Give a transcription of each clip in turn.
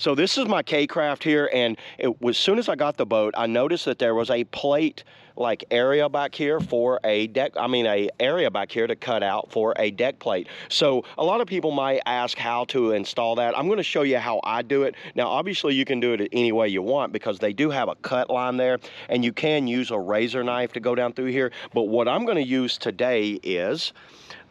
So this is my kcraft here, and as soon as I got the boat, I noticed that there was a plate like area back here for a deck, a area back here to cut out for a deck plate. So a lot of people might ask how to install that. I'm going to show you how I do it. Now obviously you can do it any way you want because they do have a cut line there, and you can use a razor knife to go down through here. But what I'm going to use today is,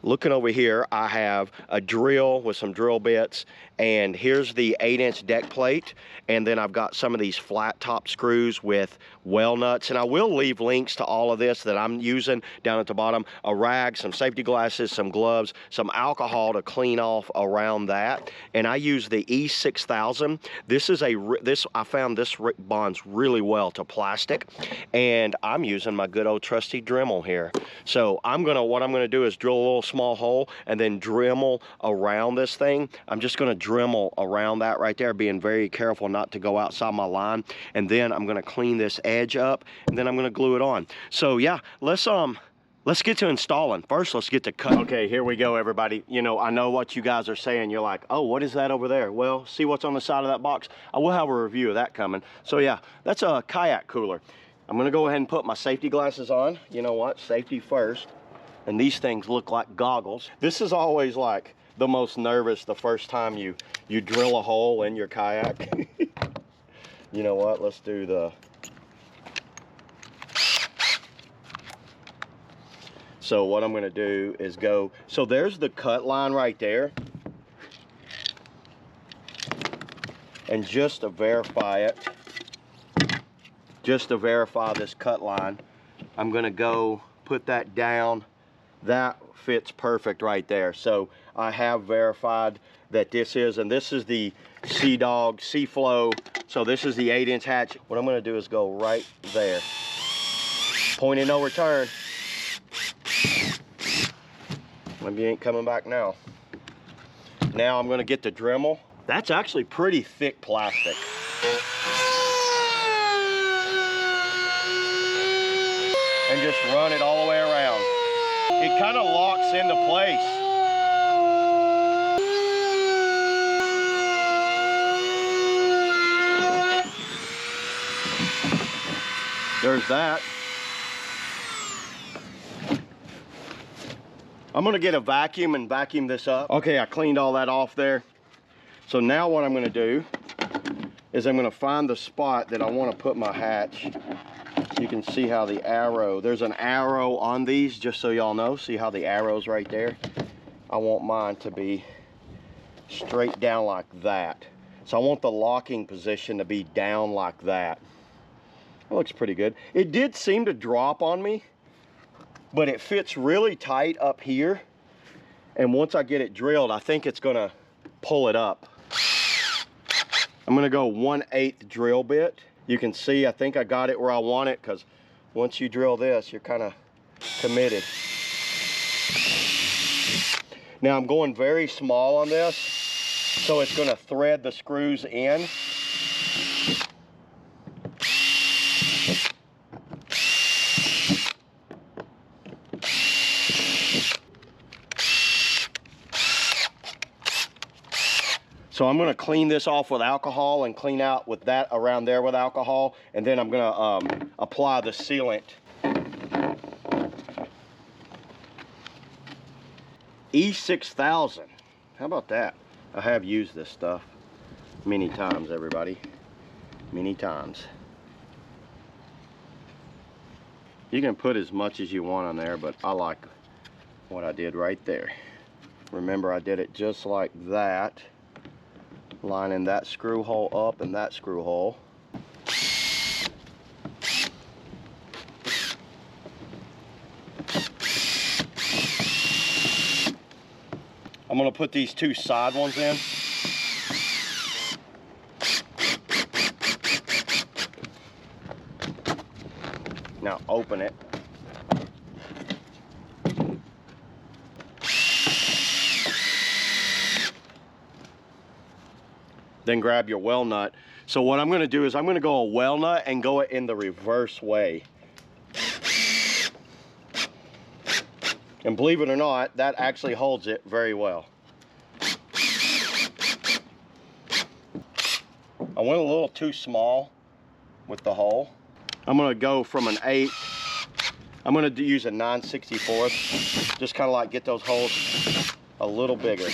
looking over here, I have a drill with some drill bits, and here's the 8-inch deck plate, and then I've got some of these flat top screws with well nuts, and I will leave links to all of this that I'm using down at the bottom. A rag, some safety glasses, some gloves, some alcohol to clean off around that, and I use the E6000. I found this bonds really well to plastic, and I'm using my good old trusty Dremel here. So what I'm gonna do is drill a little small hole and then Dremel around this thing. I'm just going to Dremel around that right there, being very careful not to go outside my line, and then I'm going to clean this edge up, and then I'm going to glue it on. So yeah, let's get to installing. First, let's get to cut. Okay, here we go, everybody. You know, I know what you guys are saying. You're like, oh, what is that over there? Well, see what's on the side of that box? I will have a review of that coming. So yeah, that's a kayak cooler. I'm going to go ahead and put my safety glasses on. You know what? Safety first. And these things look like goggles. This is always like the most nervous the first time you drill a hole in your kayak. You know what? Let's do the... So what I'm gonna do is go... So there's the cut line right there. And just to verify it, just to verify this cut line, I'm gonna go put that down. That fits perfect right there. So I have verified that this is the Sea Dog Sea Flow. So this is the 8-inch hatch. What I'm gonna do is go right there. Point of no return. Maybe you ain't coming back now. Now I'm gonna get the Dremel. That's actually pretty thick plastic. And just run it all the way around. It kind of locks into place. There's that. I'm gonna get a vacuum and vacuum this up. Okay, I cleaned all that off there. So now what I'm gonna do is I'm gonna find the spot that I wanna put my hatch. You can see how the arrow, there's an arrow on these, just so y'all know. See how the arrow's right there? I want mine to be straight down like that. So I want the locking position to be down like that. That looks pretty good. It did seem to drop on me, but it fits really tight up here. And once I get it drilled, I think it's gonna pull it up. I'm gonna go 1/8 drill bit. You can see, I think I got it where I want it, because once you drill this, you're kind of committed. Now I'm going very small on this, so it's going to thread the screws in. So I'm going to clean this off with alcohol and clean out with that around there with alcohol, and then I'm going to apply the sealant. E6000. How about that? I have used this stuff many times, everybody. Many times. You can put as much as you want on there, but I like what I did right there. Remember, I did it just like that. Lining that screw hole up and that screw hole. I'm going to put these two side ones in. Now open it. Then grab your well nut. So what I'm going to do is I'm going to go a well nut and go it in the reverse way. And believe it or not, that actually holds it very well. I went a little too small with the hole. I'm gonna go from an 8. I'm gonna use a 9/64. Just kind of like get those holes a little bigger.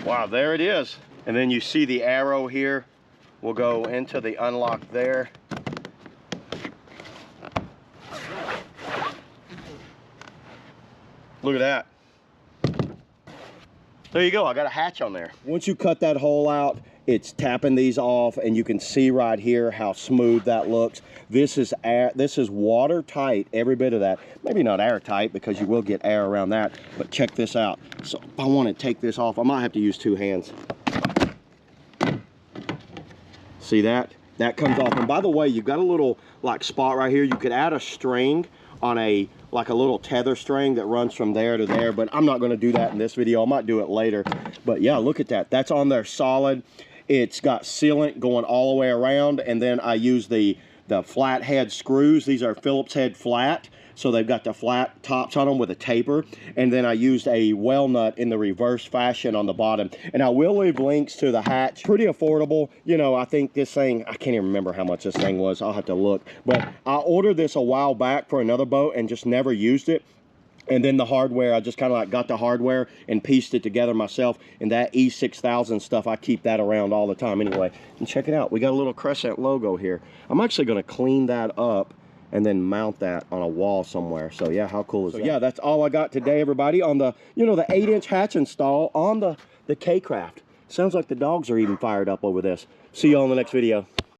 Wow, there it is. And then you see the arrow here. We'll go into the unlock there. Look at that. There you go, I got a hatch on there. Once you cut that hole out, it's tapping these off, and you can see right here how smooth that looks. This is watertight, every bit of that. Maybe not airtight because you will get air around that, but check this out. So if I want to take this off, I might have to use 2 hands. See that? That comes off. And by the way, you've got a little like spot right here. You could add a string on a little tether string that runs from there to there, but I'm not going to do that in this video. I might do it later. But yeah, look at that. That's on there solid. It's got sealant going all the way around, and then I use the flat head screws. These are Phillips head flat, so they've got the flat tops on them with a taper, and then I used a well nut in the reverse fashion on the bottom. And I will leave links to the hatch. Pretty affordable. You know, I think this thing, I can't even remember how much this thing was. I'll have to look. But I ordered this a while back for another boat and just never used it. And then the hardware, I just kind of like got the hardware and pieced it together myself. And that E6000 stuff, I keep that around all the time anyway. And check it out, we got a little Crescent logo here. I'm actually going to clean that up and then mount that on a wall somewhere. So yeah, how cool is that? Yeah, that's all I got today, everybody, on the, you know, the 8-inch hatch install on the kcraft. Sounds like the dogs are even fired up over this. See you all in the next video.